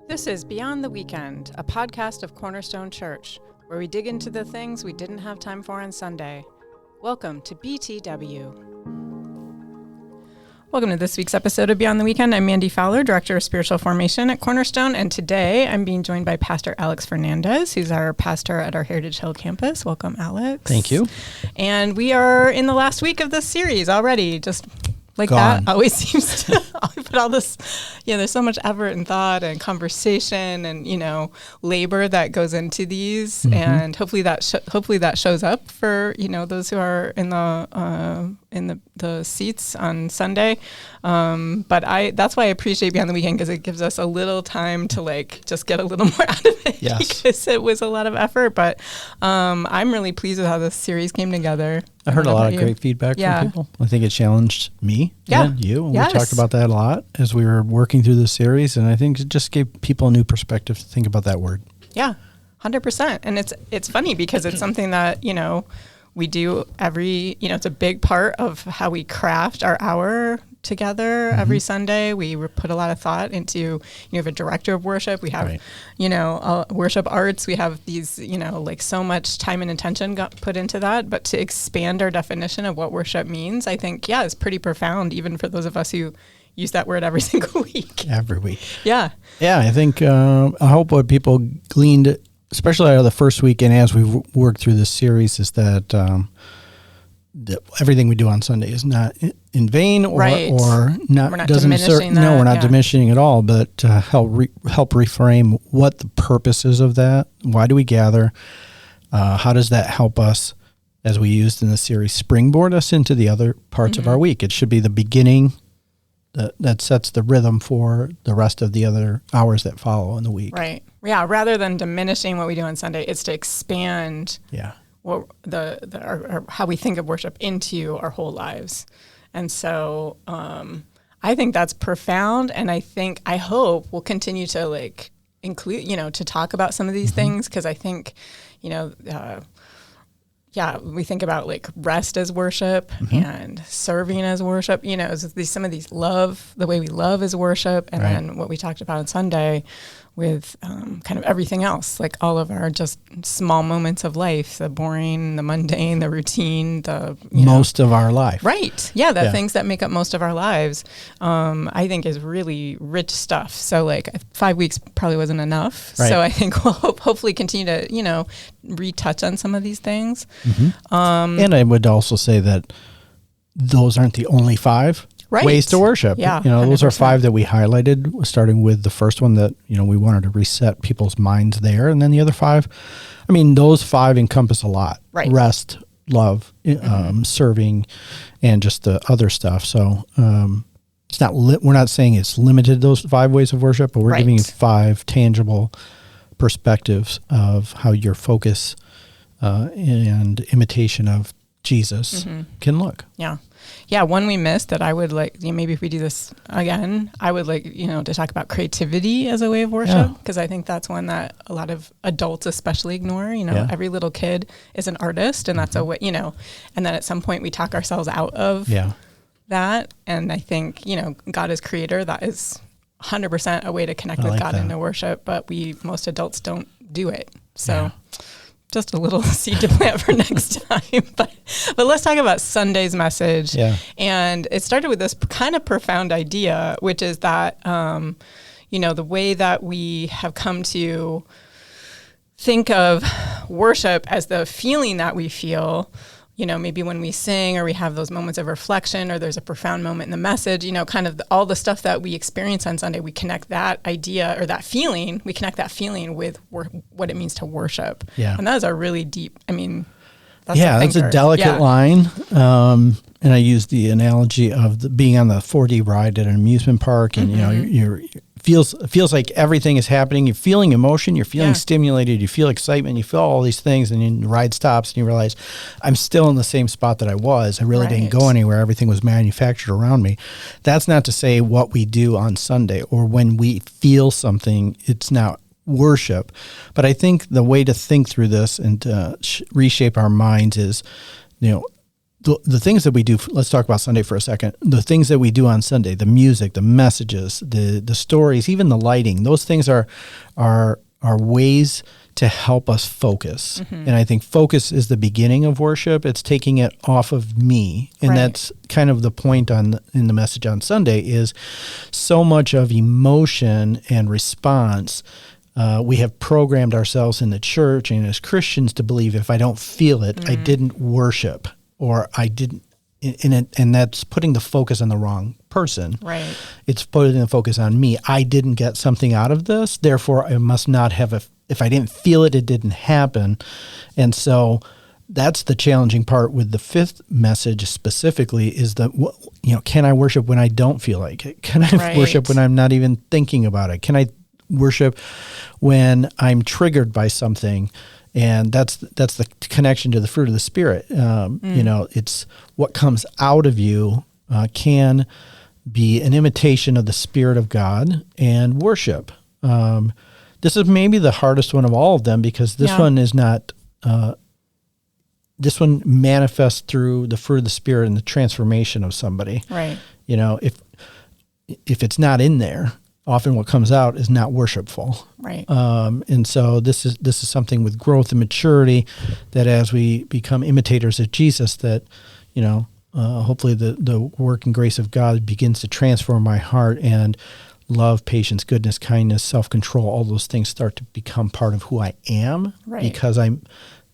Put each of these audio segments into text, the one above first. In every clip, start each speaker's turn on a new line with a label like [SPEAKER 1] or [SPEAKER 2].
[SPEAKER 1] This is Beyond the Weekend, a podcast of Cornerstone Church, where we dig into the things we didn't have time for on Sunday. Welcome to BTW. Welcome to this week's episode of Beyond the Weekend. I'm Mandy Fowler, Director of Spiritual Formation at Cornerstone, and today I'm being joined by Pastor Alex Fernandez, who's our pastor at our Heritage Hill campus. Welcome, Alex.
[SPEAKER 2] Thank you.
[SPEAKER 1] And we are in the last week of this series already, just like
[SPEAKER 2] Gone.
[SPEAKER 1] That always seems to put all this, there's so much effort and thought and conversation and, labor that goes into these. Mm-hmm. And hopefully that shows up for, those who are in the seats on Sunday. But that's why I appreciate Beyond the Weekend, because it gives us a little time to just get a little more out of it.
[SPEAKER 2] Yes.
[SPEAKER 1] Because it was a lot of effort. But I'm really pleased with how this series came together.
[SPEAKER 2] I heard a lot of great feedback from people. I think it challenged me and you. And we talked about that a lot as we were working through this series. And I think it just gave people a new perspective to think about that word.
[SPEAKER 1] Yeah, 100%. And it's funny because it's something that, we do it's a big part of how we craft our hour together every Sunday. We put a lot of thought into, we have a director of worship. We have, worship arts. We have these, so much time and attention got put into that. But to expand our definition of what worship means, I think, it's pretty profound, even for those of us who use that word every single week.
[SPEAKER 2] Every week.
[SPEAKER 1] Yeah.
[SPEAKER 2] Yeah, I think, I hope what people gleaned, especially out of the first week and as we've worked through this series, is that everything we do on Sunday is not in vain or not.
[SPEAKER 1] We're not diminishing that.
[SPEAKER 2] No, we're not diminishing at all, but help reframe what the purpose is of that. Why do we gather? How does that help us, as we used in the series, springboard us into the other parts of our week? It should be the beginning that sets the rhythm for the rest of the other hours that follow in the week.
[SPEAKER 1] Right. Yeah. Rather than diminishing what we do on Sunday, it's to expand.
[SPEAKER 2] Yeah.
[SPEAKER 1] What how we think of worship into our whole lives. And so I think that's profound. And I hope we'll continue to include, to talk about some of these things. Cause I think, we think about rest as worship and serving as worship, some of these the way we love is worship. And then what we talked about on Sunday with kind of everything else, all of our just small moments of life, the boring, the mundane, the routine,
[SPEAKER 2] most of our life.
[SPEAKER 1] Right. Yeah. The things that make up most of our lives, I think is really rich stuff. So 5 weeks probably wasn't enough. Right. So I think we'll hopefully continue to, retouch on some of these things. Mm-hmm.
[SPEAKER 2] And I would also say that those aren't the only 5 ways to worship.
[SPEAKER 1] Yeah,
[SPEAKER 2] those are 5 that we highlighted, starting with the first one that, we wanted to reset people's minds there. And then the other 5, those 5 encompass a lot.
[SPEAKER 1] Right.
[SPEAKER 2] Rest, love, serving, and just the other stuff. So it's not we're not saying it's limited to those 5 ways of worship, but we're giving you 5 tangible perspectives of how your focus and imitation of Jesus can look.
[SPEAKER 1] Yeah. Yeah, one we missed that I would maybe if we do this again, I would to talk about creativity as a way of worship, because I think that's one that a lot of adults especially ignore. Every little kid is an artist, and that's a way, and then at some point we talk ourselves out of that. And I think, God is creator. That is 100% a way to connect with God and to worship, but most adults don't do it. So just a little seed to plant for next time. But let's talk about Sunday's message. Yeah. And it started with this kind of profound idea, which is that, the way that we have come to think of worship as the feeling that we feel, maybe when we sing or we have those moments of reflection or there's a profound moment in the message, kind of all the stuff that we experience on Sunday, we connect that idea or that feeling, with what it means to worship. Yeah. And that is a really deep, that's
[SPEAKER 2] a delicate line. And I use the analogy of being on the 4D ride at an amusement park, and you're feels like everything is happening. You're feeling emotion. You're feeling stimulated. You feel excitement. You feel all these things, and then the ride stops, and you realize I'm still in the same spot that I was. I really didn't go anywhere. Everything was manufactured around me. That's not to say what we do on Sunday or when we feel something, it's not worship. But I think the way to think through this and to reshape our minds is, the things that we do, let's talk about Sunday for a second. The things that we do on Sunday, the music, the messages, the stories, even the lighting, those things are ways to help us focus. And I think focus is the beginning of worship. It's taking it off of me. And that's kind of the point in the message on Sunday is so much of emotion and response. We have programmed ourselves in the church and as Christians to believe if I don't feel it, I didn't worship, or I didn't, and that's putting the focus on the wrong person.
[SPEAKER 1] Right.
[SPEAKER 2] It's putting the focus on me. I didn't get something out of this, therefore I must not have if I didn't feel it, it didn't happen. And so that's the challenging part with the fifth message specifically is that, can I worship when I don't feel like it? Can I worship when I'm not even thinking about it? Can I worship when I'm triggered by something? And that's the connection to the fruit of the Spirit. It's what comes out of you can be an imitation of the Spirit of God and worship. This is maybe the hardest one of all of them because this one is not, this one manifests through the fruit of the Spirit and the transformation of somebody.
[SPEAKER 1] Right.
[SPEAKER 2] If it's not in there, often what comes out is not worshipful.
[SPEAKER 1] Right.
[SPEAKER 2] And so this is something with growth and maturity that as we become imitators of Jesus that, hopefully the work and grace of God begins to transform my heart and love, patience, goodness, kindness, self-control, all those things start to become part of who I am because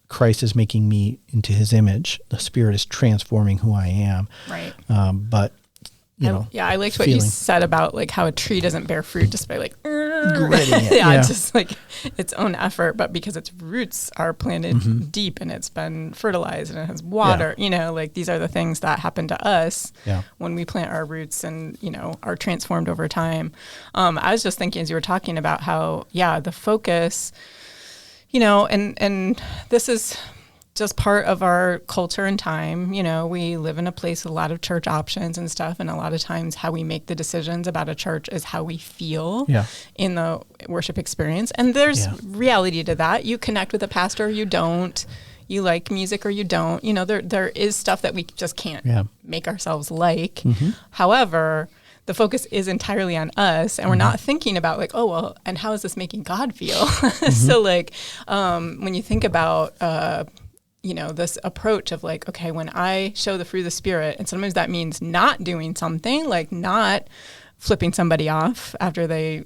[SPEAKER 2] Christ is making me into his image. The Spirit is transforming who I am. Right.
[SPEAKER 1] I liked what you said about like how a tree doesn't bear fruit just by like
[SPEAKER 2] gritting it.
[SPEAKER 1] Just like its own effort, but because its roots are planted deep and it's been fertilized and it has water. Like these are the things that happen to us when we plant our roots and are transformed over time. I was just thinking as you were talking about how the focus, and this is just part of our culture and time. We live in a place with a lot of church options and stuff. And a lot of times how we make the decisions about a church is how we feel in the worship experience. And there's reality to that. You connect with a pastor or you don't. You like music or you don't. There is stuff that we just can't make ourselves like. However, the focus is entirely on us and we're not thinking about like, oh, well, and how is this making God feel? So like when you think about this approach of like, okay, when I show the fruit of the Spirit, and sometimes that means not doing something, like not flipping somebody off after they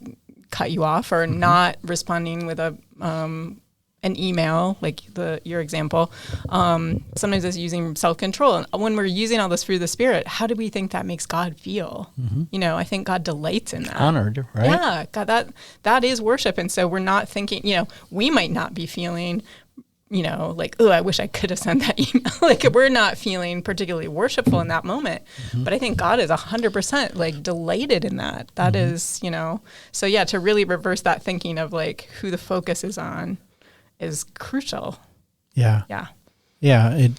[SPEAKER 1] cut you off, or not responding with an email, like your example. Sometimes it's using self-control. And when we're using all this fruit of the Spirit, how do we think that makes God feel? I think God delights in that.
[SPEAKER 2] Honored, right?
[SPEAKER 1] Yeah, God, that is worship. And so we're not thinking, we might not be feeling like, oh, I wish I could have sent that email. Like we're not feeling particularly worshipful in that moment. But I think God is 100% like delighted in that. That is, so to really reverse that thinking of like who the focus is on is crucial. Yeah. It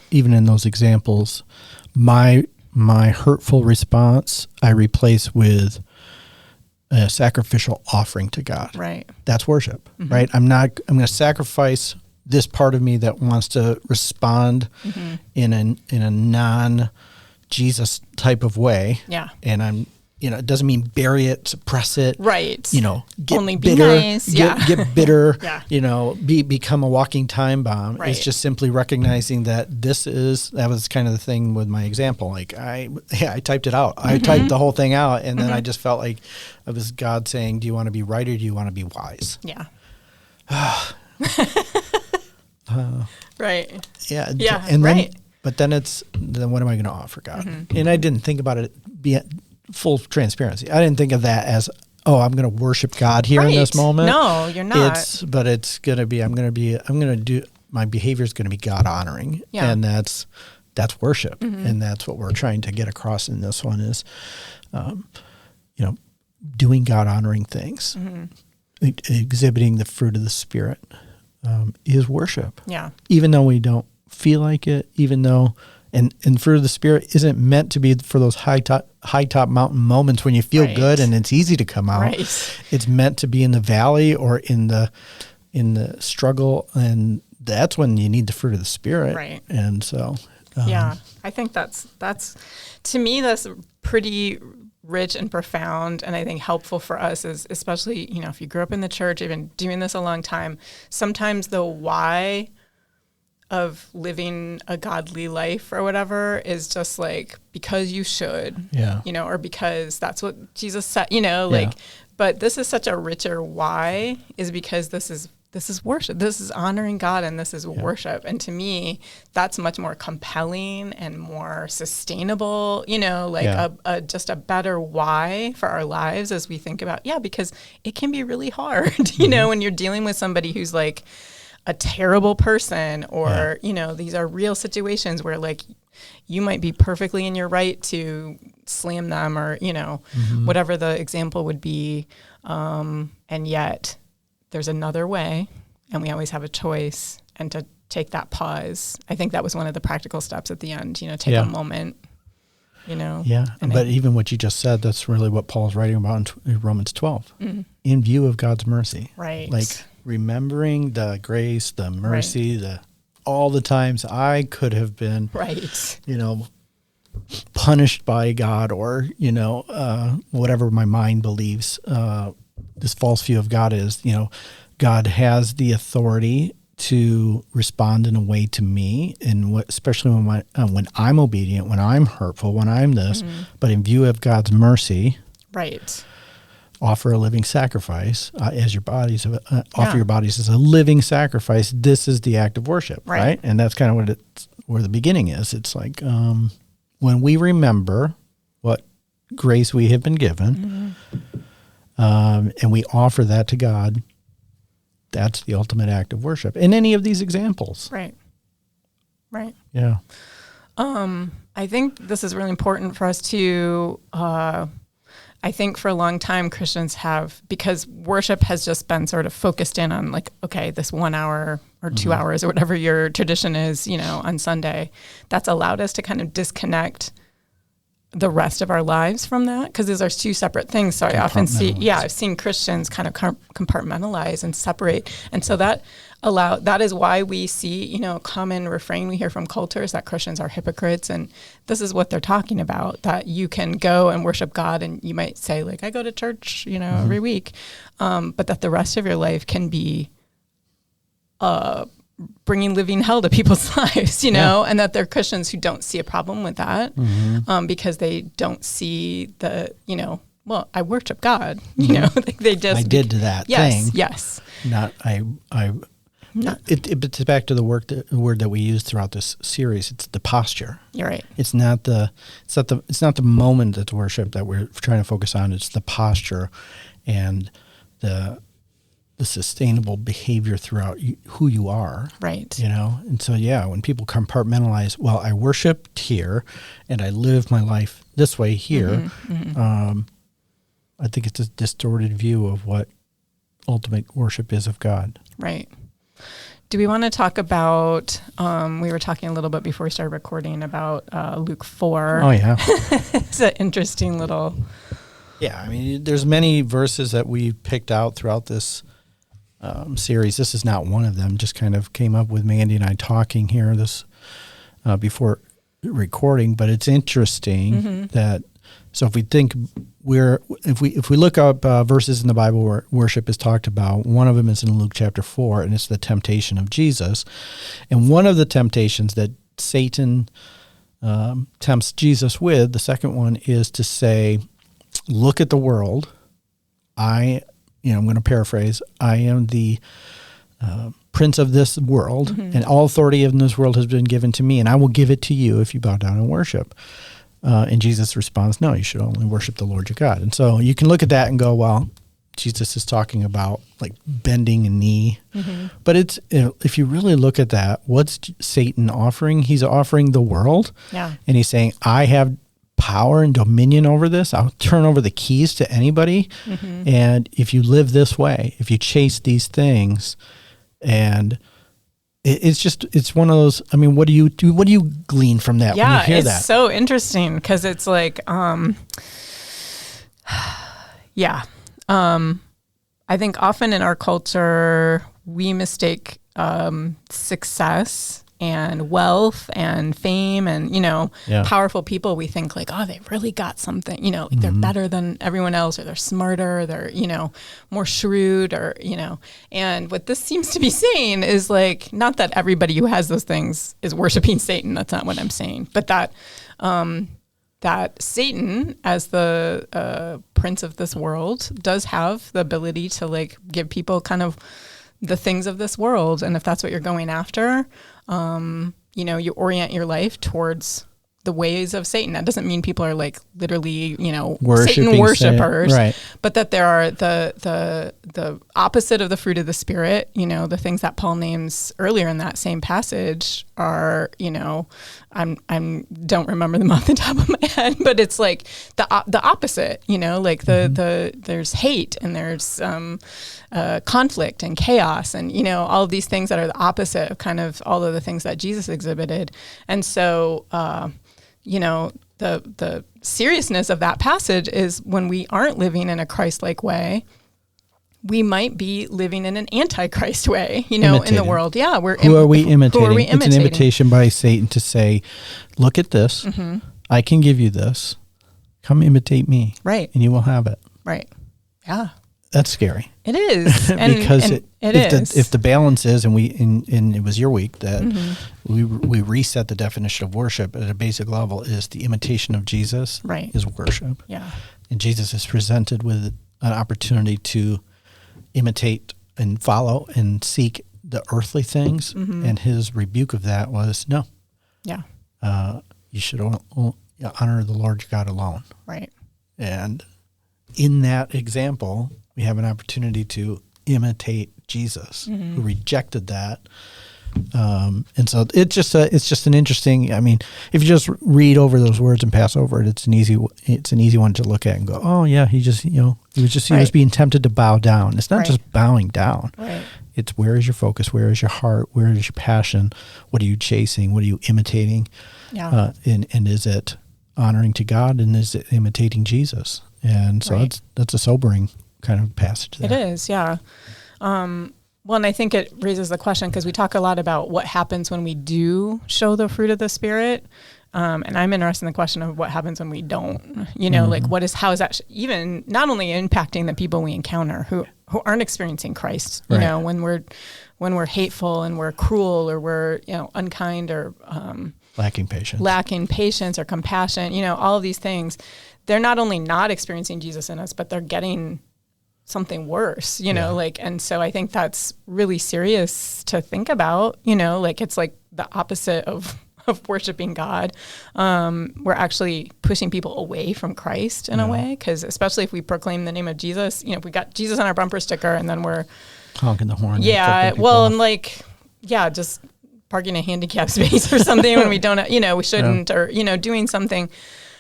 [SPEAKER 1] even in those examples, my hurtful response, I replace with a sacrificial offering to God. Right. That's worship, right? I'm going to sacrifice this part of me that wants to respond in a non-Jesus type of way. Yeah. And I'm, it doesn't mean bury it, suppress it. Right. Get only be bitter, nice. Get bitter, become a walking time bomb. Right. It's just simply recognizing that that was kind of the thing with my example. Like I typed it out. I typed the whole thing out and then I just felt like it was God saying, do you want to be right or do you want to be wise? Yeah. Right. Yeah. Yeah. And then, but then what am I going to offer God? And I didn't think about it full transparency. I didn't think of that as, oh, I'm going to worship God here in this moment. No, you're not. But it's going to be, my behavior is going to be God honoring. Yeah. And that's worship. And that's what we're trying to get across in this one is, doing God honoring things, exhibiting the fruit of the Spirit is worship. Yeah. Even though we don't feel like it, even though, and fruit of the Spirit isn't meant to be for those high top mountain moments when you feel good and it's easy to come out. Right. It's meant to be in the valley or in the struggle, and that's when you need the fruit of the Spirit. Right. And so Yeah, I think that's to me, that's pretty rich and profound, and I think helpful for us is, especially, if you grew up in the church, you've been doing this a long time, sometimes the why of living a godly life or whatever is just like, because you should, or because that's what Jesus said, but this is such a richer why, is because this is worship. This is honoring God, and this is worship. And to me, that's much more compelling and more sustainable, just a better why for our lives as we think about, because it can be really hard, when you're dealing with somebody who's like a terrible person, or, these are real situations where like you might be perfectly in your right to slam them, or, whatever the example would be. And yet there's another way, and we always have a choice, and to take that pause. I think that was one of the practical steps at the end, take a moment,
[SPEAKER 2] Yeah. But even what you just said, that's really what Paul's writing about in Romans 12, in view of God's mercy.
[SPEAKER 1] Right.
[SPEAKER 2] Like remembering the grace, the mercy, all the times I could have been, punished by God, or, whatever my mind believes, this false view of God is, God has the authority to respond in a way to me, and especially when I'm obedient, when I'm hurtful, when I'm this, but in view of God's mercy, offer a living sacrifice as your bodies, offer your bodies as a living sacrifice. This is the act of worship, right? And that's kind of where the beginning is. It's like when we remember what grace we have been given, and we offer that to God, that's the ultimate act of worship in any of these examples. Right. Yeah.
[SPEAKER 1] I think this is really important for us to, I think for a long time Christians have, because worship has just been sort of focused in on like, okay, this 1 hour or 2 hours or whatever your tradition is, on Sunday, that's allowed us to kind of disconnect the rest of our lives from that, because those are two separate things. So I often see, I've seen Christians kind of compartmentalize and separate. And so that is why we see, a common refrain we hear from cultures that Christians are hypocrites. And this is what they're talking about, that you can go and worship God, and you might say like, I go to church, every week. But that the rest of your life can be, bringing living hell to people's lives, and that there are Christians who don't see a problem with that, because they don't see the, well, I worship God, like they just,
[SPEAKER 2] I did that thing.
[SPEAKER 1] Yes.
[SPEAKER 2] It's back to the word that we use throughout this series. It's the posture.
[SPEAKER 1] You're right.
[SPEAKER 2] It's not the moment that's worship that we're trying to focus on. It's the posture and the sustainable behavior throughout who you are.
[SPEAKER 1] Right.
[SPEAKER 2] And so, when people compartmentalize, well, I worshiped here and I live my life this way here, I think it's a distorted view of what ultimate worship is of God.
[SPEAKER 1] Right. Do we want to talk about, we were talking a little bit before we started recording about Luke 4.
[SPEAKER 2] Oh, yeah.
[SPEAKER 1] It's an interesting little...
[SPEAKER 2] Yeah, I mean, there's many verses that we picked out throughout this series. This is not one of them. Just kind of came up with Mandy and I talking here before recording. But it's interesting that, so if we think if we look up verses in the Bible where worship is talked about, one of them is in Luke chapter 4, and it's the temptation of Jesus. And one of the temptations that Satan tempts Jesus with, the second one, is to say, look at the world. I'm going to paraphrase, I am the prince of this world, and all authority in this world has been given to me, and I will give it to you if you bow down and worship. And Jesus responds, no, you should only worship the Lord your God. And so you can look at that and go, well, Jesus is talking about like bending a knee. But it's, if you really look at that, what's Satan offering? He's offering the world.
[SPEAKER 1] Yeah.
[SPEAKER 2] And he's saying, I have power and dominion over this. I'll turn over the keys to anybody. And if you live this way, if you chase these things, and it's one of those, I mean, what do you glean from that when you hear that?
[SPEAKER 1] Yeah, it's so interesting because it's like, I think often in our culture, we mistake success and wealth and fame and, powerful people, we think like, oh, they really got something, like they're better than everyone else, or they're smarter, they're, more shrewd, or, and what this seems to be saying is like, not that everybody who has those things is worshiping Satan. That's not what I'm saying, but that Satan, as the prince of this world, does have the ability to like give people kind of the things of this world. And if that's what you're going after, you orient your life towards the ways of Satan. That doesn't mean people are like literally, Satan worshipers,
[SPEAKER 2] right. But
[SPEAKER 1] that there are the opposite of the fruit of the Spirit, the things that Paul names earlier in that same passage are, I'm don't remember them off the top of my head, but it's like the opposite, like there's hate and there's conflict and chaos and, all of these things that are the opposite of kind of all of the things that Jesus exhibited. And so, the seriousness of that passage is when we aren't living in a Christ-like way, we might be living in an anti-Christ way, in the world. Yeah.
[SPEAKER 2] Who are we imitating? It's an invitation by Satan to say, look at this. Mm-hmm. I can give you this. Come imitate me.
[SPEAKER 1] Right.
[SPEAKER 2] And you will have it.
[SPEAKER 1] Right. Yeah.
[SPEAKER 2] That's scary.
[SPEAKER 1] It is.
[SPEAKER 2] Because if the balance is, and it was your week that we reset the definition of worship at a basic level, is the imitation of Jesus is worship.
[SPEAKER 1] Yeah.
[SPEAKER 2] And Jesus is presented with an opportunity to imitate and follow and seek the earthly things. Mm-hmm. And his rebuke of that was, no.
[SPEAKER 1] Yeah.
[SPEAKER 2] You should honor the Lord God alone.
[SPEAKER 1] Right.
[SPEAKER 2] And in that example, we have an opportunity to imitate Jesus, who rejected that. And so it's just an interesting, if you just read over those words and pass over it, it's an easy one to look at and go, oh yeah, he was being tempted to bow down. It's not just bowing down.
[SPEAKER 1] Right.
[SPEAKER 2] It's where is your focus? Where is your heart? Where is your passion? What are you chasing? What are you imitating?
[SPEAKER 1] Yeah.
[SPEAKER 2] And is it honoring to God, and is it imitating Jesus? And so that's a sobering kind of passage there.
[SPEAKER 1] It is, yeah. Well, and I think it raises the question, because we talk a lot about what happens when we do show the fruit of the Spirit. And I'm interested in the question of what happens when we don't, like how is that even not only impacting the people we encounter who aren't experiencing Christ, when we're hateful and we're cruel, or we're, unkind, or
[SPEAKER 2] lacking patience
[SPEAKER 1] or compassion, all of these things, they're not only not experiencing Jesus in us, but they're getting something worse, and so I think that's really serious to think about, it's like the opposite of worshiping God. We're actually pushing people away from Christ in a way, because especially if we proclaim the name of Jesus, if we got Jesus on our bumper sticker and then we're
[SPEAKER 2] honking the horn.
[SPEAKER 1] Yeah. Well, and just parking a handicap space or something when we don't, we shouldn't, or, doing something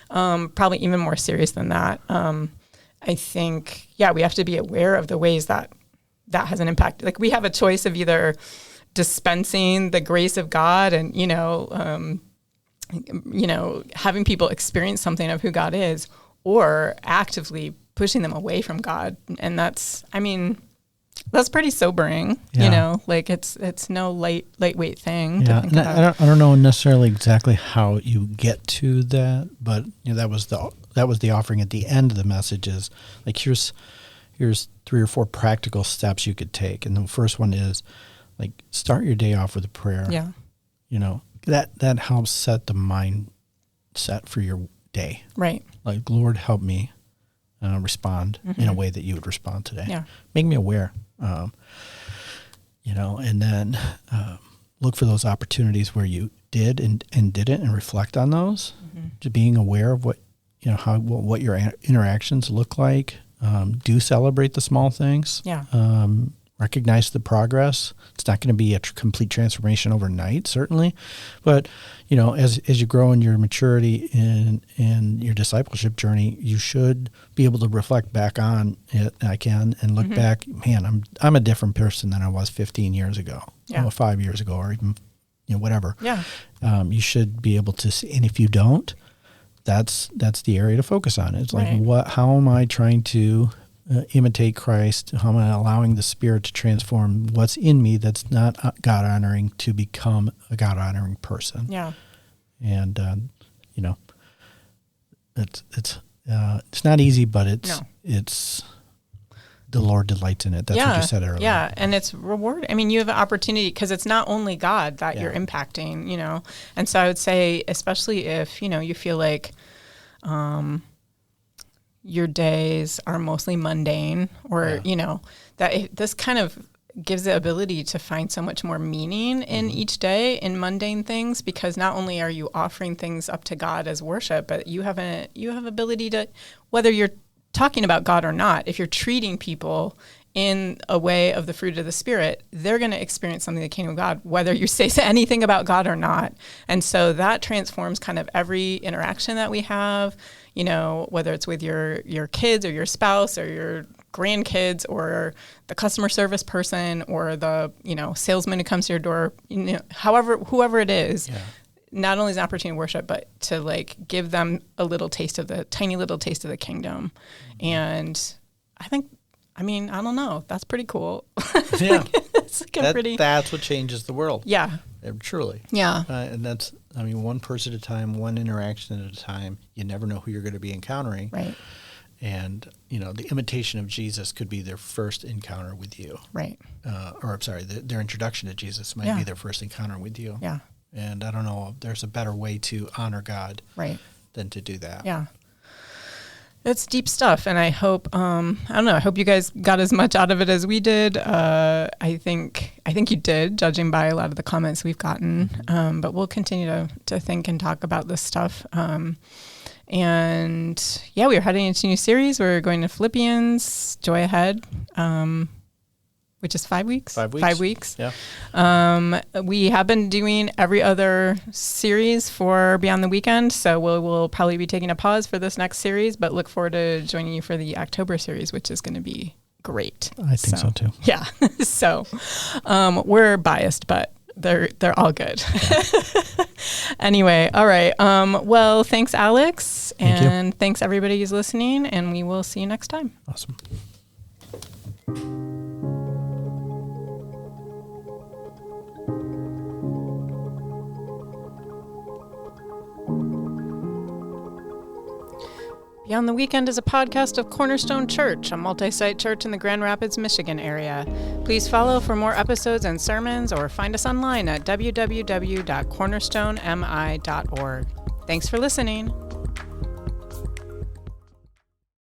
[SPEAKER 1] probably even more serious than that. I think, we have to be aware of the ways that has an impact. Like, we have a choice of either dispensing the grace of God and, having people experience something of who God is, or actively pushing them away from God. And that's pretty sobering, it's no lightweight thing to think about.
[SPEAKER 2] I don't know necessarily exactly how you get to that, but that was the offering at the end of the message, is like, here's 3 or 4 practical steps you could take. And the first one is like, start your day off with a prayer.
[SPEAKER 1] Yeah.
[SPEAKER 2] That helps set the mindset for your day.
[SPEAKER 1] Right.
[SPEAKER 2] Like, Lord, help me respond in a way that you would respond today.
[SPEAKER 1] Yeah.
[SPEAKER 2] Make me aware. And then look for those opportunities where you did and didn't, and reflect on those. To being aware of what what your interactions look like. Do celebrate the small things.
[SPEAKER 1] Yeah.
[SPEAKER 2] Recognize the progress. It's not going to be a complete transformation overnight, certainly, but as you grow in your maturity in your discipleship journey, you should be able to reflect back on it. And look back. Man, I'm a different person than I was 15 years ago, 5 years ago, or even whatever.
[SPEAKER 1] Yeah.
[SPEAKER 2] You should be able to see, and if you don't, that's the area to focus on. It's like, how am I trying to imitate Christ? How am I allowing the Spirit to transform what's in me that's not God-honoring to become a God-honoring person?
[SPEAKER 1] Yeah.
[SPEAKER 2] And, it's not easy, but it's the Lord delights in it. That's what you said earlier.
[SPEAKER 1] Yeah, and it's reward. I mean, you have an opportunity because it's not only God that you're impacting, And so I would say, especially if, you feel like your days are mostly mundane or, this kind of gives the ability to find so much more meaning in each day in mundane things, because not only are you offering things up to God as worship, but you have ability to, whether you're talking about God or not, if you're treating people in a way of the fruit of the Spirit, they're going to experience something in the kingdom of God, whether you say anything about God or not. And so that transforms kind of every interaction that we have, whether it's with your kids or your spouse or your grandkids or the customer service person or the, salesman who comes to your door, whoever it is. Yeah. Not only is an opportunity to worship, but to give them a tiny little taste of the kingdom. And I don't know. That's pretty cool.
[SPEAKER 2] Yeah. That's what changes the world.
[SPEAKER 1] Yeah.
[SPEAKER 2] Truly.
[SPEAKER 1] Yeah.
[SPEAKER 2] And that's, one person at a time, one interaction at a time. You never know who you're going to be encountering.
[SPEAKER 1] Right.
[SPEAKER 2] And, the imitation of Jesus could be their first encounter with you.
[SPEAKER 1] Right.
[SPEAKER 2] Their introduction to Jesus might be their first encounter with you.
[SPEAKER 1] Yeah.
[SPEAKER 2] And I don't know if there's a better way to honor God than to do that.
[SPEAKER 1] Yeah. It's deep stuff. And I hope, I hope you guys got as much out of it as we did. I think you did, judging by a lot of the comments we've gotten. But we'll continue to think and talk about this stuff. And we are heading into a new series. We're going to Philippians, Joy Ahead. Which is 5 weeks?
[SPEAKER 2] 5 weeks.
[SPEAKER 1] 5 weeks.
[SPEAKER 2] Yeah.
[SPEAKER 1] We have been doing every other series for Beyond the Weekend, so we'll probably be taking a pause for this next series, but look forward to joining you for the October series, which is going to be great.
[SPEAKER 2] I think so too.
[SPEAKER 1] Yeah. So we're biased, but they're all good. Anyway, all right. Well, thanks, Alex, and thanks everybody who's listening, and we will see you next time.
[SPEAKER 2] Awesome.
[SPEAKER 1] Beyond the Weekend is a podcast of Cornerstone Church, a multi-site church in the Grand Rapids, Michigan area. Please follow for more episodes and sermons or find us online at www.cornerstonemi.org. Thanks for listening.